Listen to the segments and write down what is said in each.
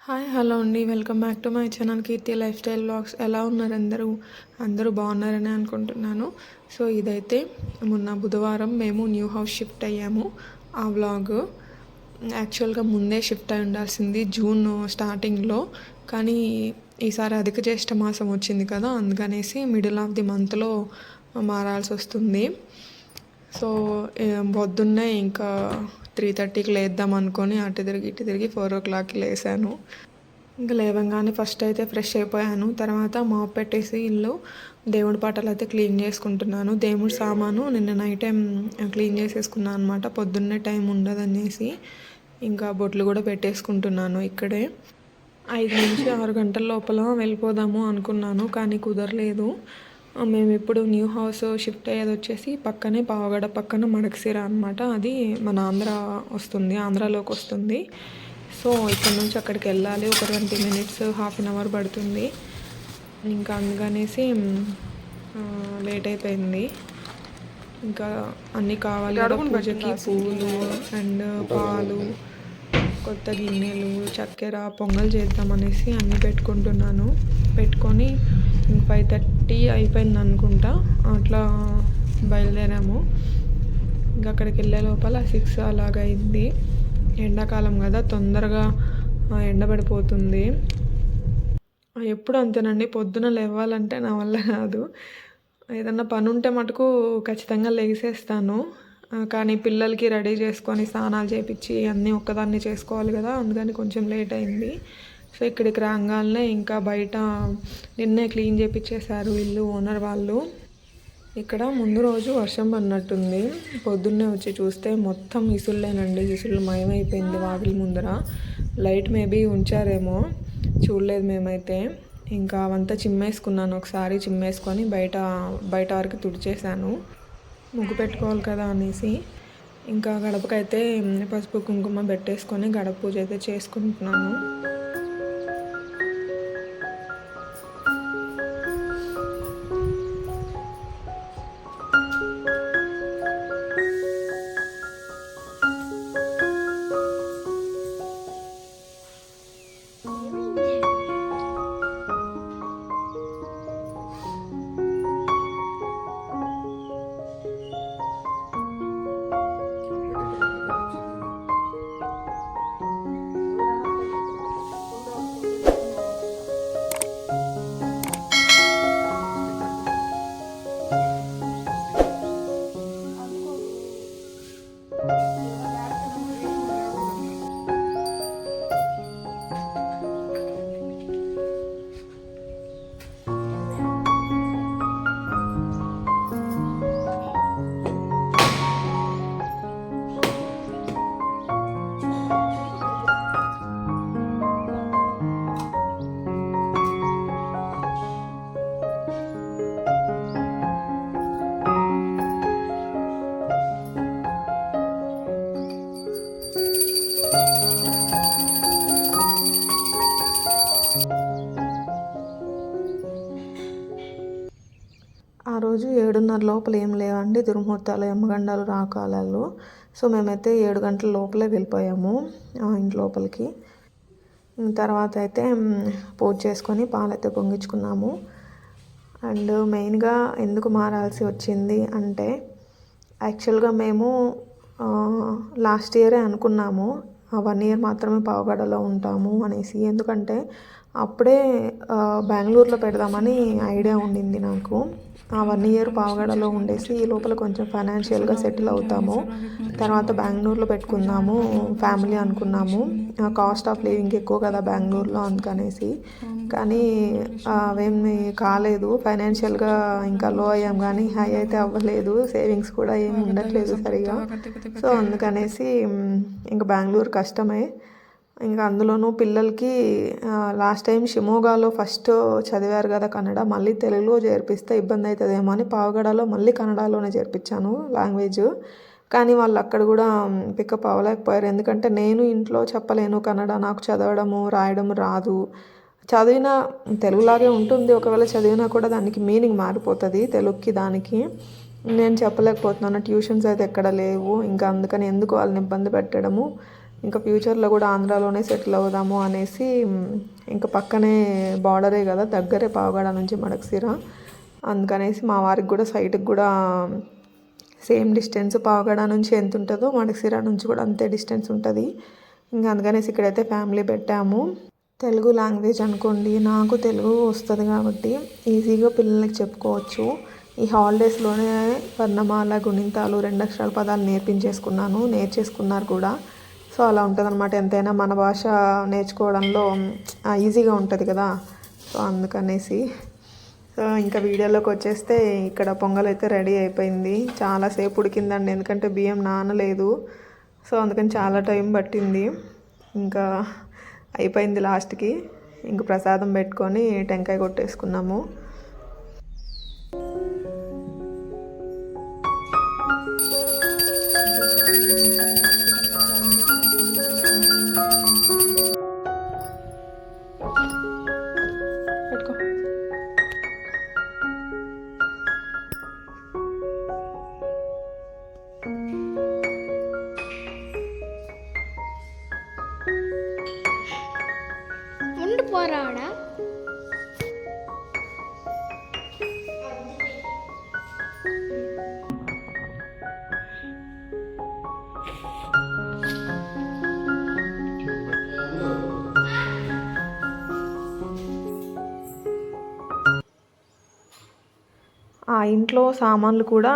Hi hello అండి, welcome back to my channel Keerthi lifestyle vlogs. ఎలా ఉన్నారు అందరూ బాగున్నారని అనుకుంటున్నాను. సో ఇదైతే మొన్న బుధవారం మేము న్యూ హౌస్ షిఫ్ట్ అయ్యాము. ఆ వ్లాగ్ యాక్చువల్గా ముందే షిఫ్ట్ అయి ఉండాల్సింది జూన్ స్టార్టింగ్లో, కానీ ఈసారి అధిక జ్యేష్ఠ మాసం వచ్చింది కదా, అందుకనేసి మిడిల్ ఆఫ్ ది మంత్లో మారాల్సి వస్తుంది. సో పొద్దున్నే ఇంకా 3:30కి లేద్దాం అనుకొని అటు తిరిగి 4 o'clockకి లేసాను. ఇంకా లేవగానే ఫస్ట్ అయితే ఫ్రెష్ అయిపోయాను. తర్వాత మాప్ పెట్టేసి ఇల్లు దేవుడి పటాలు అయితే క్లీన్ చేసుకుంటున్నాను. దేవుడి సామాను నిన్న నైట్ టైం క్లీన్ చేసేసుకున్నాను అనమాట, పొద్దున్నే టైం ఉండదనేసి. ఇంకా బొట్లు కూడా పెట్టేసుకుంటున్నాను ఇక్కడే. 5 నుంచి 6 గంటల లోపల వెళ్ళిపోదాము అనుకున్నాను, కానీ కుదరలేదు. మేము ఇప్పుడు న్యూ హౌస్ షిఫ్ట్ అయ్యేది వచ్చేసి పక్కనే పావగడ పక్కన మడకశిర అనమాట. అది మన ఆంధ్రాలోకి వస్తుంది. సో ఇక్కడ నుంచి అక్కడికి వెళ్ళాలి, ఒక 20 minutes, హాఫ్ అన్ అవర్ పడుతుంది. ఇంకా అందుకనేసి లేట్ అయిపోయింది. ఇంకా అన్నీ కావాలి కదా పూజకి, పూలు అండ్ పాలు, కొత్త గిన్నెలు, చక్కెర, పొంగల్ చేద్దామనేసి అన్నీ పెట్టుకొని 5:30 అయిపోయింది అనుకుంటా, అట్లా బయలుదేరాము. ఇంకా అక్కడికి వెళ్ళే లోపల 6 అలాగ అయింది. ఎండాకాలం కదా, తొందరగా ఎండబడిపోతుంది. ఎప్పుడు అంతేనండి, పొద్దున లేవాలంటే నా వల్ల కాదు. ఏదన్నా పని ఉంటే మటుకు ఖచ్చితంగా లేసేస్తాను, కానీ పిల్లలకి రెడీ చేసుకొని స్నానాలు చేయించి అన్నీ ఒక్కదాన్ని చేసుకోవాలి కదా, అందుకని కొంచెం లేట్ అయింది. సో ఇక్కడికి రాగానే ఇంకా బయట నిన్నే క్లీన్ చేయించేశారు ఇల్లు ఓనర్ వాళ్ళు. ఇక్కడ ముందు రోజు వర్షం పడినట్టుంది. పొద్దున్నే వచ్చి చూస్తే మొత్తం ఇసుళ్ళేనండి, ఇసుళ్ళు మయమైపోయింది వాకిలి ముందర. లైట్ మేబీ ఉంచారేమో, చూడలేదు మేమైతే. ఇంకా అవంతా చిమ్మేసుకున్నాను, ఒకసారి చిమ్మేసుకొని బయట వరకు తుడిచేసాను, ముగ్గు పెట్టుకోవాలి కదా అనేసి. ఇంకా గడపకైతే పసుపు కుంకుమ పెట్టేసుకొని గడప పూజ అయితే చేసుకుంటున్నాను. ఆ రోజు 7:30 లోపల ఏం లేవండి, దుర్ముహూర్తాలు, యమగండాలు, రాకాలాలు. సో మేమైతే 7 గంటల లోపలే వెళ్ళిపోయాము ఇంటి లోపలికి. తర్వాత అయితే పూజ చేసుకొని పాలైతే పొంగించుకున్నాము. అండ్ మెయిన్గా ఎందుకు మారాల్సి వచ్చింది అంటే, యాక్చువల్గా మేము లాస్ట్ ఇయరే అనుకున్నాము 1 year మాత్రమే పావగడలో ఉంటాము అనేసి. ఎందుకంటే అప్పుడే బెంగళూరులో పెడదామని ఐడియా ఉండింది నాకు. 1 year పావగడలో ఉండేసి ఈ లోపల కొంచెం ఫైనాన్షియల్గా సెటిల్ అవుతాము, తర్వాత బెంగళూరులో పెట్టుకుందాము ఫ్యామిలీ అనుకున్నాము. కాస్ట్ ఆఫ్ లివింగ్ ఎక్కువ కదా బెంగళూరులో, అందుకనేసి. కానీ అవేమి కాలేదు, ఫైనాన్షియల్గా ఇంకా లో అయ్యాం కానీ హై అయితే అవ్వలేదు, సేవింగ్స్ కూడా ఏమి ఉండట్లేదు సరిగా. సో అందుకనేసి ఇంకా బెంగళూరు కష్టమే. ఇంకా అందులోనూ పిల్లలకి లాస్ట్ టైం షిమోగాలో ఫస్ట్ చదివారు కదా కన్నడ, మళ్ళీ తెలుగులో చేర్పిస్తే ఇబ్బంది అవుతుందేమో అని పావగడలో మళ్ళీ కన్నడలోనే చేర్పించాను లాంగ్వేజ్. కానీ వాళ్ళు అక్కడ కూడా పికప్ అవ్వలేకపోయారు, ఎందుకంటే నేను ఇంట్లో చెప్పలేను కన్నడ, నాకు చదవడము రాయడం రాదు. చదివినా తెలుగులాగే ఉంటుంది, ఒకవేళ చదివినా కూడా దానికి మీనింగ్ మారిపోతుంది తెలుగుకి దానికి. నేను చెప్పలేకపోతున్నాను, ట్యూషన్స్ అయితే ఎక్కడ లేవు. ఇంకా అందుకని ఎందుకు వాళ్ళని ఇబ్బంది పెట్టడము, ఇంకా ఫ్యూచర్లో కూడా ఆంధ్రాలోనే సెటిల్ అవుదాము అనేసి, ఇంకా పక్కనే బార్డరే కదా, దగ్గరే పావగడ నుంచి మడకశిర, అందుకనేసి మా వారికి కూడా సైట్కి కూడా సేమ్ డిస్టెన్స్, పావగడ నుంచి ఎంత ఉంటుందో మడకశిర నుంచి కూడా అంతే డిస్టెన్స్ ఉంటుంది. ఇంకా అందుకనేసి ఇక్కడైతే ఫ్యామిలీ పెట్టాము. తెలుగు లాంగ్వేజ్ అనుకోండి, నాకు తెలుగు వస్తుంది కాబట్టి ఈజీగా పిల్లలకి చెప్పుకోవచ్చు. ఈ హాలిడేస్లోనే వర్ణమాల, గుణింతాలు, 2 అక్షరాల పదాలు నేర్చేసుకున్నారు కూడా. సో అలా ఉంటుందన్నమాట. ఎంతైనా మన భాష నేర్చుకోవడంలో ఈజీగా ఉంటుంది కదా, సో అందుకనేసి. సో ఇంకా వీడియోలోకి వచ్చేస్తే ఇక్కడ పొంగల్ అయితే రెడీ అయిపోయింది. చాలాసేపు ఉడికిందండి, ఎందుకంటే బియ్యం నానలేదు. సో అందుకని చాలా టైం పట్టింది. ఇంకా అయిపోయింది లాస్ట్కి. ఇంక ప్రసాదం పెట్టుకొని టెంకాయ కొట్టేసుకున్నాము. పెట్టుకో. ఉండి పోరాడా ఆ ఇంట్లో సామాన్లు కూడా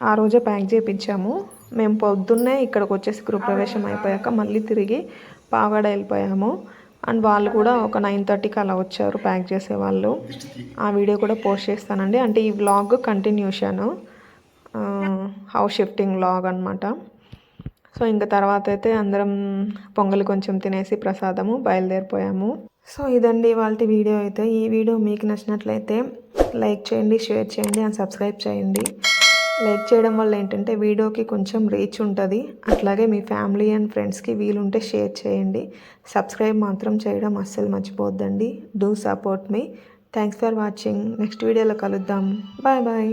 ఆ రోజే ప్యాక్ చేయించాము. మేము పొద్దున్నే ఇక్కడికి వచ్చేసి గృహప్రవేశం అయిపోయాక మళ్ళీ తిరిగి పావగడ వెళ్ళిపోయాము. అండ్ వాళ్ళు కూడా ఒక 9:30కి అలా వచ్చారు ప్యాక్ చేసేవాళ్ళు. ఆ వీడియో కూడా పోస్ట్ చేస్తానండి. అంటే ఈ vlog continuation, house shifting vlog అనమాట. సో ఇంకా తర్వాత అయితే అందరం పొంగల్ కొంచెం తినేసి ప్రసాదము బయలుదేరిపోయాము. సో ఇదండి వాళ్ళ వీడియో అయితే. ఈ వీడియో మీకు నచ్చినట్లయితే లైక్ చేయండి, షేర్ చేయండి అండ్ సబ్స్క్రైబ్ చేయండి. లైక్ చేయడం వల్ల ఏంటంటే వీడియోకి కొంచెం రీచ్ ఉంటుంది. అట్లాగే మీ ఫ్యామిలీ అండ్ ఫ్రెండ్స్కి వీలుంటే షేర్ చేయండి. సబ్స్క్రైబ్ మాత్రం చేయడం అస్సలు మర్చిపోవద్దండి. Do support me. Thanks for watching. Next వీడియోలో కలుద్దాం. Bye bye.